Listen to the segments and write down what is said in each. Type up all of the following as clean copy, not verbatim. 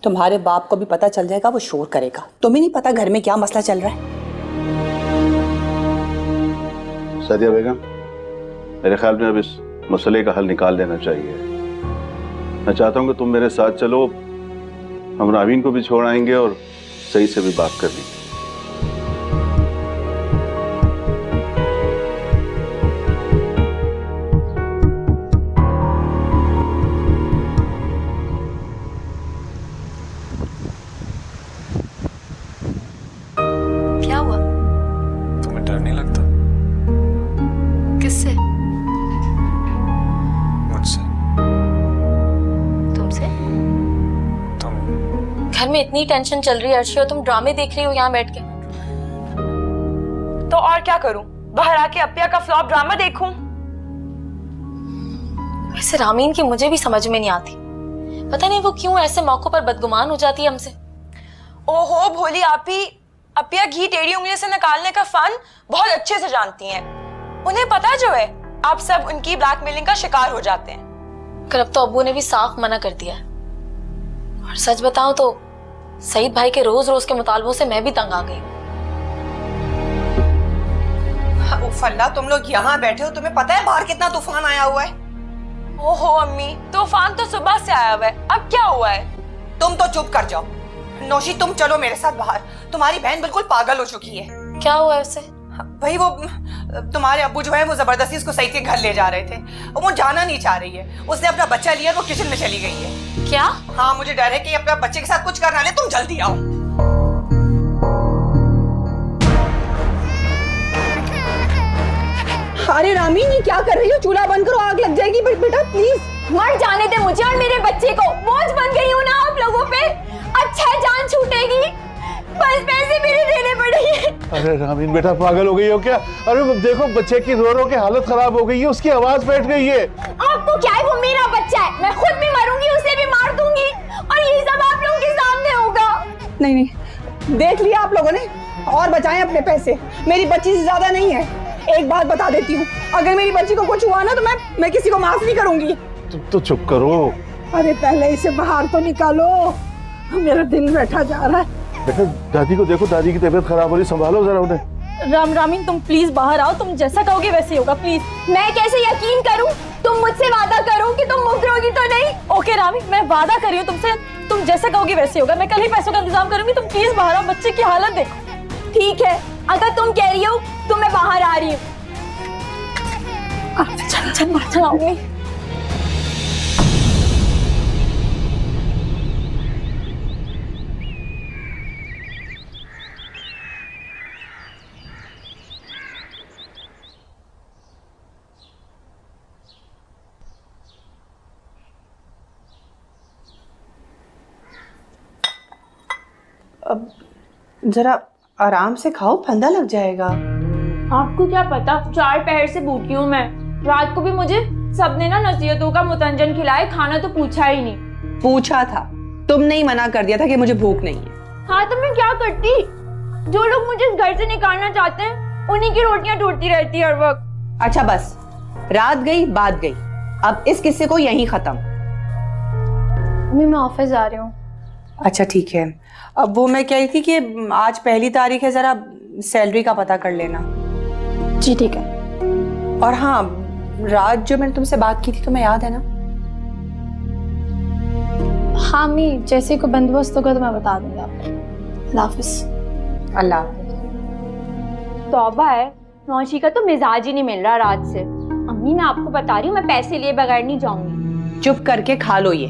तुम्हारे बाप को भी पता चल जाएगा, वो शोर करेगा। तुम्हें नहीं पता घर में क्या मसला चल रहा है? सादिया बेगम, मेरे ख्याल में अब इस मसले का हल निकाल लेना चाहिए। मैं चाहता हूँ कि तुम मेरे साथ चलो, हम रामीन को भी छोड़ आएंगे और सही से भी बात कर लेंगे। क्या हुआ? तुम्हें डर नहीं लगता? किससे? मुझसे। तुमसे? तुम घर में इतनी टेंशन चल रही है अर्शी, और तुम ड्रामे देख रही हो यहाँ बैठ के। तो और क्या करूं? बाहर आके अप्पिया का फ्लॉप ड्रामा देखूं? वैसे रामीन की मुझे भी समझ में नहीं आती, पता नहीं वो क्यों ऐसे मौकों पर बदगुमान हो जाती है हमसे। ओहो भोली आपी, अप्पिया घी टेढ़ी उंगली से निकालने का फन बहुत अच्छे से जानती हैं। उन्हें पता जो है आप सब उनकी ब्लैकमेलिंग का शिकार हो जाते हैं। कर अब तो अब्बू ने भी साफ मना कर दिया है। और सच बताऊं तो सईद भाई के रोज रोज के मुतालबों से मैं भी तंग आ गई। उफ अल्लाह, तुम लोग यहाँ बैठे हो, तुम्हें पता है बाहर कितना तूफान आया हुआ है? ओहो अम्मी, तूफान तो सुबह से आया हुआ है, अब क्या हुआ है? तुम तो चुप कर जाओ। नौशी तुम चलो मेरे साथ बाहर, तुम्हारी बहन बिल्कुल पागल हो चुकी है। क्या हुआ है उसे? भाई वो तुम्हारे अब्बू जो है वो जबरदस्ती उसको सईद के घर ले जा रहे थे, वो जाना नहीं चाह रही है। उसने अपना बच्चा लिया और वो किचन में चली गई है। क्या? हाँ, मुझे डर है कि अपना बच्चे के साथ कुछ करना ले। तुम जल्दी आओ। अरे रामीन, ये क्या कर रही हो? चूल्हा बंद करो, आग लग जाएगी। बेटा प्लीज मर जाने दे मुझे और मेरे बच्चे को। बोझ बन गई हूँ ना आप लोगों पे। अच्छा है, जान छूटेगी, बस पैसे मेरे देने पड़ेंगे। अरे रामीन बेटा, पागल हो गई हो क्या? अरे देखो, बच्चे की रो रो के हालत खराब हो गई है, उसकी आवाज बैठ गई है। आपको क्या है, वो मेरा बच्चा है, मैं खुद भी मरूंगी, उसे भी मार दूंगी, और ये सब आप लोगों के सामने होगा। नहीं नहीं, देख लिया आप लोगों ने, और बचाएं अपने पैसे। मेरी बच्ची से ज्यादा नहीं है। एक बात बता देती हूँ, अगर मेरी बच्ची को कुछ हुआ ना तो मैं किसी को माफ नहीं करूंगी। तुम तो चुप करो। अरे पहले इसे बाहर तो निकालो, मेरा दिल बैठा जा रहा है। बेटा दादी को देखो, दादी की तबीयत खराब हो रही, संभालो जरा उन्हें। रामीन तुम प्लीज बाहर आओ, तुम जैसा कहोगे वैसे ही होगा, प्लीज। मैं कैसे यकीन करूं? तुम मुझसे वादा करो कि तुम मुकरोगी तो नहीं। ओके रामीन, मैं वादा कर रही हूँ तुमसे, तुम जैसा कहोगे वैसे होगा। मैं कल ही पैसों का इंतजाम करूंगी, तुम प्लीज बाहर आओ, बच्चे की हालत देखो। ठीक है, अगर तुम कह रही हो तो मैं बाहर आ रही हूँ। चल चल चलाऊंगी। अब जरा आराम से खाओ, फंदा लग जाएगा। आपको क्या पता, 4 पहर से भूखी हूँ मैं। रात को भी मुझे सबने ना नसीहतों का मुतंजन खिलाए, खाना तो पूछा ही नहीं। पूछा था, तुमने ही मना कर दिया था कि मुझे भूख नहीं है। हाँ तो मैं क्या करती? जो लोग मुझे इस घर से निकालना चाहते हैं उन्हीं की रोटियां टूटती रहती है हर वक्त। अच्छा बस, रात गई बात गई, अब इस किस्से को यहीं खत्म। मैं ऑफिस जा रही हूँ। अच्छा ठीक है। अब वो मैं कह रही थी कि आज 1 तारीख है, जरा सैलरी का पता कर लेना। जी ठीक है। और हाँ, रात जो मैंने तुमसे बात की थी तुम्हें याद है ना? हाँ मी, जैसे कोई बंदोबस्त होगा तो मैं बता दूंगा आपको। अल्लाह हाफिज। अल्लाह हाफिज। तौबा है, नौशी का तो मिजाज ही नहीं मिल रहा रात से। अम्मी मैं आपको बता रही हूँ, मैं पैसे लिए बगैर नहीं जाऊंगी। चुप करके खा लो, ये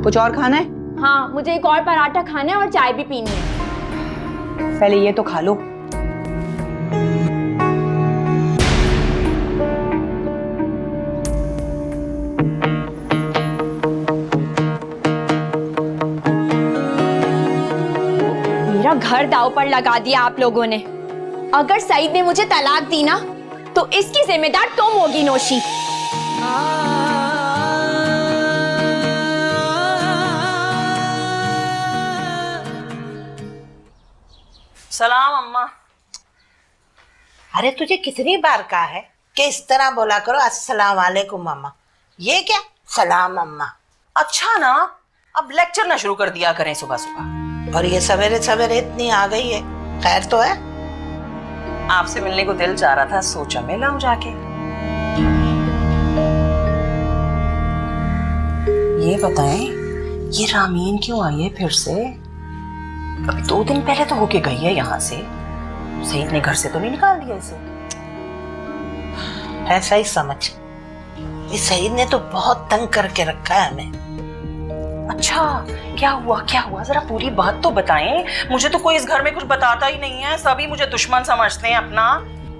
कुछ और खाना है? हाँ, मुझे एक और पराठा खाना है और चाय भी पीनी है। पहले ये तो खा लो। मेरा घर दाव पर लगा दिया आप लोगों ने। अगर सईद ने मुझे तलाक दी ना तो इसकी जिम्मेदार तुम होगी नौशी। सलाम अम्मा। अरे तुझे कितनी बार कहा है कि इस तरह बोला करो, अस्सलाम वालेकुम अम्मा। ये क्या सलाम अम्मा? अच्छा ना, अब लेक्चर ना शुरू कर दिया करें सुबह सुबह। और ये सवेरे सवेरे इतनी आ गई है, खैर तो है? आपसे मिलने को दिल चाह रहा था, सोचा मैं लाऊं जाके। ये बताएं, ये रामीन क्यों आई है फिर से? अभी 2 दिन पहले तो होके गई है यहाँ से। सईद ने घर से तो नहीं निकाल दिया इसे? ऐसा ही समझ। इस सईद ने तो बहुत तंग करके रखा है हमें। अच्छा, क्या हुआ जरा पूरी बात तो बताएं। मुझे तो कोई इस घर में कुछ बताता ही नहीं है, सभी मुझे दुश्मन समझते हैं अपना।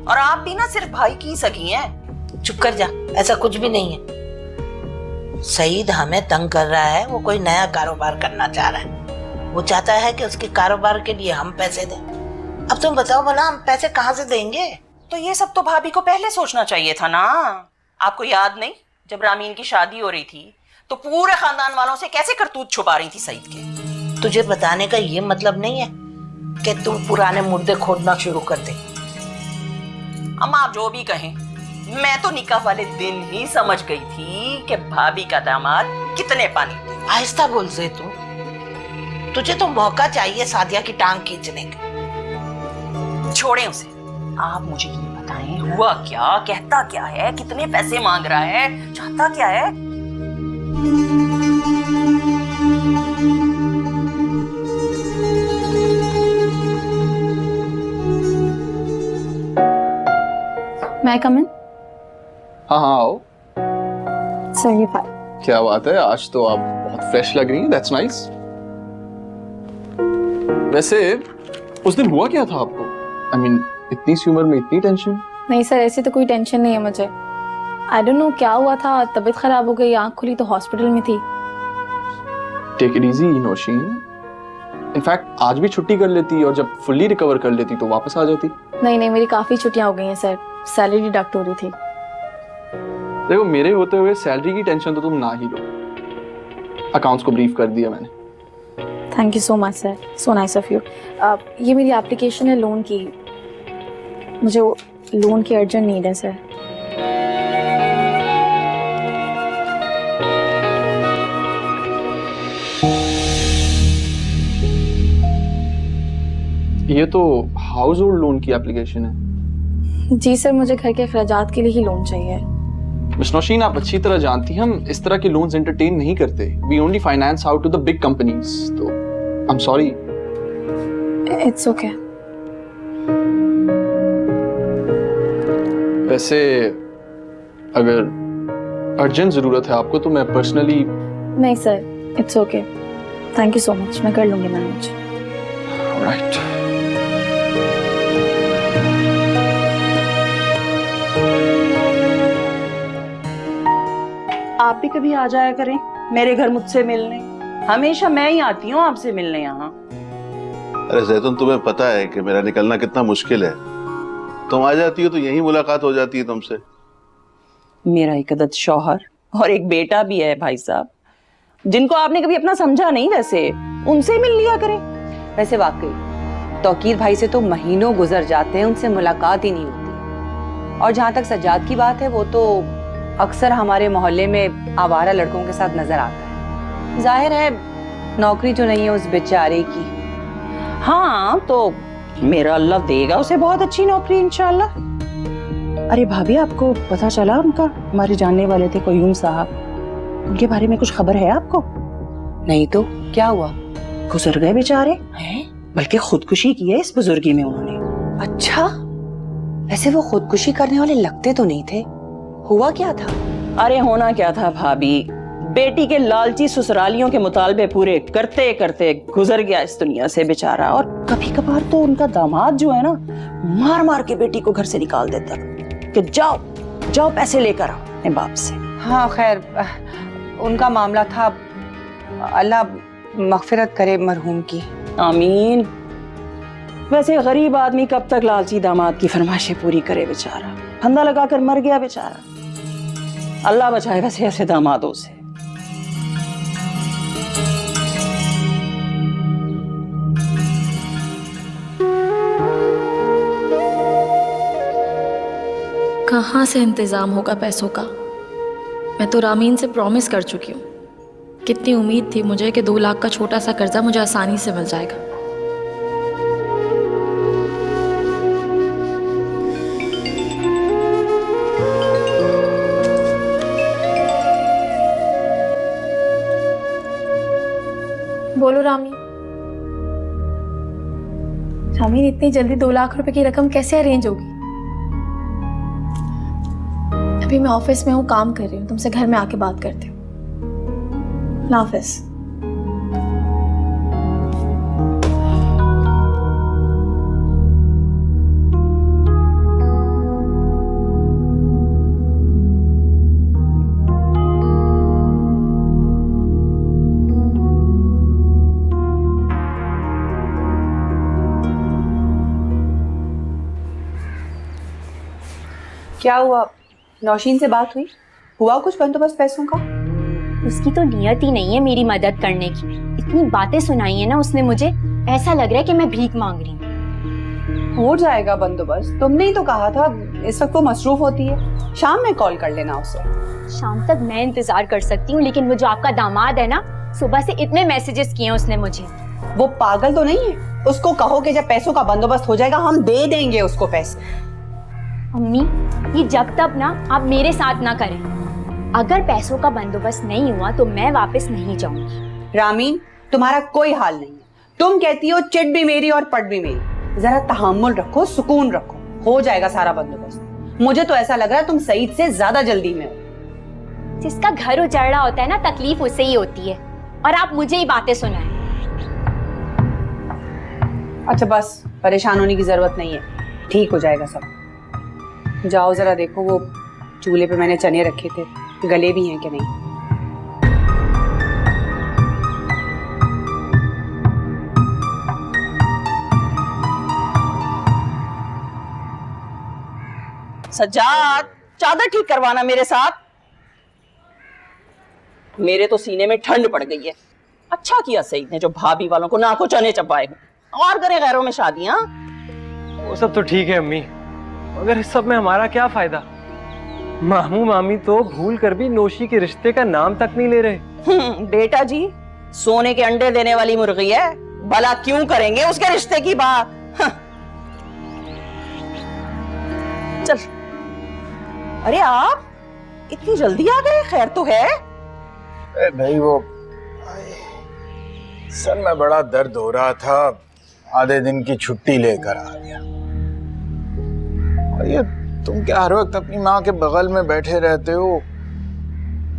और आप भी ना सिर्फ भाई की सगी हैं। चुप कर जा, ऐसा कुछ भी नहीं है। सईद हमें तंग कर रहा है, वो कोई नया कारोबार करना चाह रहा है। वो चाहता है कि उसके कारोबार के लिए हम पैसे दें। अब तुम बताओ भला, हम पैसे कहाँ से देंगे? तो ये सब तो भाभी को पहले सोचना चाहिए था ना। आपको याद नहीं, जब रामीन की शादी हो रही थी तो पूरे खानदान वालों से कैसे करतूत छुपा रही थी सईद के? तुझे बताने का ये मतलब नहीं है कि तुम पुराने मुर्दे खोदना शुरू कर दे। अम्मा आप जो भी कहें, मैं तो निकाह वाले दिन ही समझ गई थी कि भाभी का दामाद कितने पानी। आहिस्ता बोल से तू, तुझे तो मौका चाहिए सादिया की टांग खींचने का। छोड़े उसे, आप मुझे ये बताएं, हुआ क्या, कहता क्या है, कितने पैसे मांग रहा है, चाहता क्या है? मैं कम इन? हाँ हाँ आओ। सर ये फाइल। क्या बात है, आज तो आप बहुत फ्रेश लग रही हैं। That's nice. वैसे उस दिन हुआ क्या था आपको? आई मीन इतनी सी उम्र में इतनी टेंशन? नहीं सर, ऐसी तो कोई टेंशन नहीं है मुझे। आई डोंट नो क्या हुआ था, तबीयत खराब हो गई, आंख खुली तो हॉस्पिटल में थी। Take it easy Naushin. In fact आज भी छुट्टी कर लेती और जब फुल्ली रिकवर कर लेती तो वापस आ जाती। नहीं, मेरी काफी छुट्टियां हो गई हैं सर, सैलरी डिडक्ट हो रही थी। देखो मेरे होते हुए सैलरी की टेंशन तो तुम ना ही लो। अकाउंट्स को ब्रीफ कर दिया मैंने। Thank you so much sir, so nice of you. ये मेरी एप्लीकेशन है लोन की, मुझे लोन की अर्जेंट नीड है सर। ये तो हाउस होल्ड लोन की एप्लीकेशन है। जी सर, मुझे घर के अखराजात के लिए ही लोन चाहिए। मिस नौशीन, आप अच्छी तरह जानती हैं हम इस तरह के लोन्स एंटरटेन नहीं करते। We only finance out to the big companies. तो I am sorry. It's okay. वैसे अगर अर्जेंट जरूरत है आपको तो मैं पर्सनली। नहीं sir, it's okay, thank you so much, मैं कर लूंगी मैनेज। ऑलराइट। आप भी कभी आ जाया करें मेरे घर मुझसे मिलने। हमेशा मैं ही आती हूँ आपसे मिलने यहाँ। अरे जैतून, तुम्हें पता है कि मेरा निकलना कितना मुश्किल है। तुम आ जाती हो तो यही मुलाकात हो जाती है तुमसे। मेरा एक अदद शौहर और एक बेटा भी है भाई साहब, जिनको आपने कभी अपना समझा नहीं, वैसे उनसे मिल लिया करें। वैसे वाकई तौकीर भाई से तो महीनों गुजर जाते हैं, उनसे मुलाकात ही नहीं होती। और जहाँ तक सज्जाद की बात है, वो तो अक्सर हमारे मोहल्ले में आवारा लड़कों के साथ नजर आता है। जाहिर है नौकरी जो नहीं है उस बेचारे की। हाँ, तो मेरा अल्लाह देगा उसे बहुत अच्छी नौकरी इंशाल्लाह। अरे भाभी, आपको पता चला उनका, हमारे जानने वाले थे कोयूम साहब, उनके बारे में कुछ खबर है आपको? नहीं तो क्या हुआ? गुजर गए बेचारे हैं, बल्कि खुदकुशी की है इस बुजुर्गी में उन्होंने। अच्छा, वैसे वो खुदकुशी करने वाले लगते तो नहीं थे, हुआ क्या था? अरे होना क्या था भाभी, बेटी के लालची ससुरालियों के मुतालबे पूरे करते करते गुजर गया इस दुनिया से बेचारा। और कभी कभार तो उनका दामाद जो है ना, मार मार के बेटी को घर से निकाल देता कि जाओ जाओ पैसे लेकर आओ अपने बाप से। हाँ खैर, उनका मामला था, अल्लाह मगफिरत करे मरहूम की। आमीन। वैसे गरीब आदमी कब तक लालची दामाद की फरमाइशें पूरी करे बेचारा, फंदा लगाकर मर गया बेचारा। अल्लाह बचाए वैसे ऐसे दामादों से। कहाँ से इंतजाम होगा पैसों का? मैं तो रामीन से प्रॉमिस कर चुकी हूँ, कितनी उम्मीद थी मुझे कि 2 लाख का छोटा सा कर्जा मुझे आसानी से मिल जाएगा। बोलो रामी। रामी, इतनी जल्दी 2 लाख रुपए की रकम कैसे अरेंज होगी? अभी मैं ऑफिस में हूँ, काम कर रही हूँ, तुमसे घर में आके बात करती हूँ। अल्लाह हाफिज। क्या हुआ? नौशीन से बात हुई? हुआ कुछ बंदोबस्त पैसों का? उसकी तो नियत ही नहीं है मेरी मदद करने की। इतनी बातें सुनाई है ना उसने मुझे, ऐसा लग रहा है कि मैं भीख मांग रही हूँ। हो जाएगा बंदोबस्त, तुमने ही तो कहा था। इस वक्त वो मसरूफ होती है, शाम में कॉल कर लेना उसे। शाम तक मैं इंतजार कर सकती हूँ, लेकिन वो जो आपका दामाद है ना, सुबह से इतने मैसेजेस किए हैं उसने मुझे। वो पागल तो नहीं है? उसको कहो कि जब पैसों का बंदोबस्त हो जाएगा हम दे देंगे उसको पैसे। अम्मी, ये जब तक ना आप मेरे साथ ना करें। अगर पैसों का बंदोबस्त नहीं हुआ तो मैं वापस नहीं जाऊंगी। रामीन, तुम्हारा कोई हाल नहीं है। तुम कहती हो चिट भी मेरी और पट भी मेरी। जरा तहम्मुल रखो, सुकून रखो, हो जाएगा सारा बंदोबस्त। मुझे तो ऐसा लग रहा है तुम सईद से ज्यादा जल्दी में हो। जिसका घर उजड़ रहा होता है ना, तकलीफ उसे ही होती है, और आप मुझे ही बातें सुनाएं। अच्छा बस, परेशान होने की जरूरत नहीं है, ठीक हो जाएगा सब। जाओ जरा देखो वो चूल्हे पे मैंने चने रखे थे, गले भी हैं कि नहीं। सज्जाद, चादर ठीक करवाना मेरे साथ। मेरे तो सीने में ठंड पड़ गई है। अच्छा किया सईद ने जो भाभी वालों को नाको चने चपाए हो। और करे गैरों में शादियां। वो सब तो ठीक है अम्मी, मगर इस सब में हमारा क्या फायदा? मामू मामी तो भूल कर भी नौशी के रिश्ते का नाम तक नहीं ले रहे। बेटा जी, सोने के अंडे देने वाली मुर्गी है, भला क्यों करेंगे उसके रिश्ते की बात? चल। अरे आप इतनी जल्दी आ गए, खैर तो है? भाई वो सर में बड़ा दर्द हो रहा था, आधे दिन की छुट्टी लेकर आ गया। और ये तुम क्या हर वक्त अपनी माँ के बगल में बैठे रहते हो?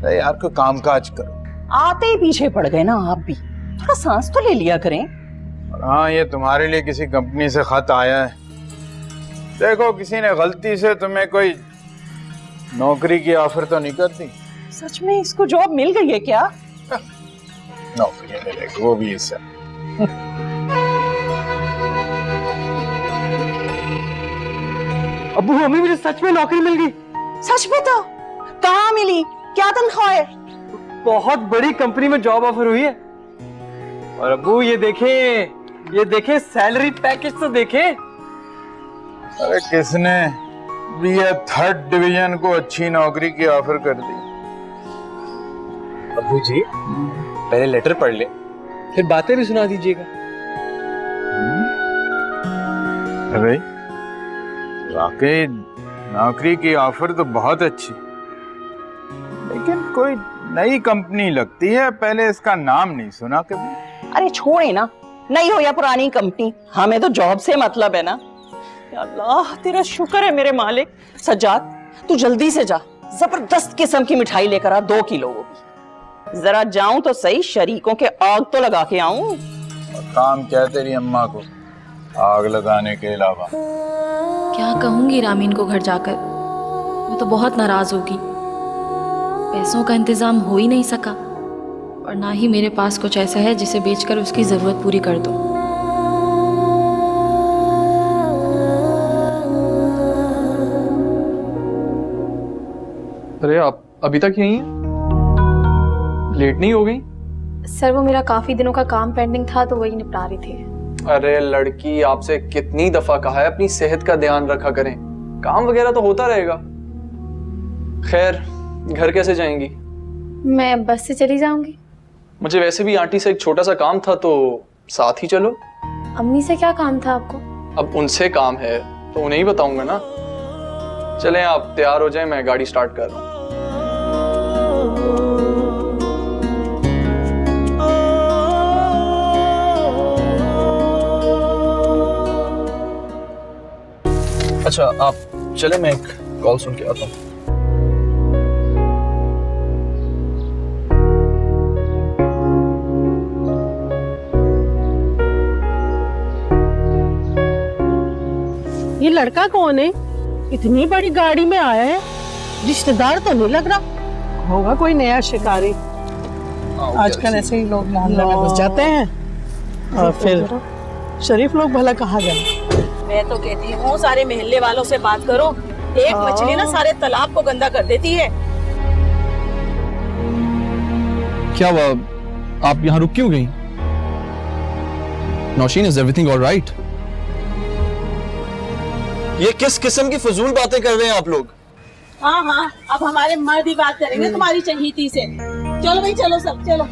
अरे यार कोई काम काज करो। आते ही पीछे पड़ गए ना आप भी, थोड़ा सांस तो ले लिया करें। और हाँ, ये तुम्हारे लिए किसी कंपनी से खत आया है। देखो किसी ने गलती से तुम्हें कोई नौकरी की ऑफर तो नहीं कर दी? सच में इसको जॉब मिल गई है क्या? नौकरी मिलेगी, वो भी इससे। अब्बू मम्मी, मुझे सच में नौकरी मिल गई। सच बताओ, कहाँ मिली, क्या तनख्वाह है? बहुत बड़ी कंपनी में जॉब ऑफर हुई है। और अब्बू ये देखें सैलरी पैकेज तो देखें। अरे किसने भी ये 3rd डिवीजन को अच्छी नौकरी की ऑफर कर दी? अब्बू जी, पहले लेटर पढ़ ले, फिर बातें भी सुना दीजिएगा। अरे वाकई नौकरी की ऑफर तो बहुत अच्छी, लेकिन कोई नई कंपनी लगती है, पहले इसका नाम नहीं सुना कभी। अरे छोड़े ना, नई हो या पुरानी कंपनी, हमें तो जॉब से मतलब है ना। या अल्लाह, तेरा शुक्र है मेरे मालिक। सज्जाद, तू जल्दी से जा, जबरदस्त किस्म की मिठाई लेकर आ, 2 किलो वो भी। जरा जाऊं तो सही, शरीकों के आग तो लगा के आऊं। काम क्या तेरी अम्मा को आग लगाने के अलावा? क्या कहूंगी रामीन को घर जाकर, वो तो बहुत नाराज होगी। पैसों का इंतजाम हो ही नहीं सका, और ना ही मेरे पास कुछ ऐसा है जिसे बेचकर उसकी जरूरत पूरी कर दूं। अरे आप अभी तक यहीं हैं? लेट नहीं हो गई? सर, वो मेरा काफी दिनों का काम पेंडिंग था तो वही निपटा रही थी। अरे लड़की, आपसे कितनी दफा कहा है अपनी सेहत का ध्यान रखा करें, काम वगैरह तो होता रहेगा। खैर, घर कैसे जाएंगी? मैं बस से चली जाऊंगी। मुझे वैसे भी आंटी से एक छोटा सा काम था, तो साथ ही चलो। अम्मी से क्या काम था आपको? अब उनसे काम है तो उन्हें ही बताऊंगा ना। चलें, आप तैयार हो जाएं, मैं गाड़ी स्टार्ट कर रहा हूँ। अच्छा आप चले, मैं एक कॉल सुन के आता हूँ। ये लड़का कौन है? इतनी बड़ी गाड़ी में आया है, रिश्तेदार तो नहीं लग रहा। होगा कोई नया शिकारी। आजकल ऐसे ही लोग मोहल्ले में घुस जाते हैं और फिर शरीफ लोग भला कहाँ जाए। मैं तो कहती हूँ सारे मोहल्ले वालों से बात करो। एक मछली ना सारे तालाब को गंदा कर देती है। क्या हुआ, आप यहाँ रुक क्यों गई? Naushin, is everything alright? ये किस किस्म की फजूल बातें कर रहे हैं आप लोग? हाँ हाँ, अब हमारे मर्द ही बात करेंगे तुम्हारी चहीती से। चलो भाई चलो, सब चलो।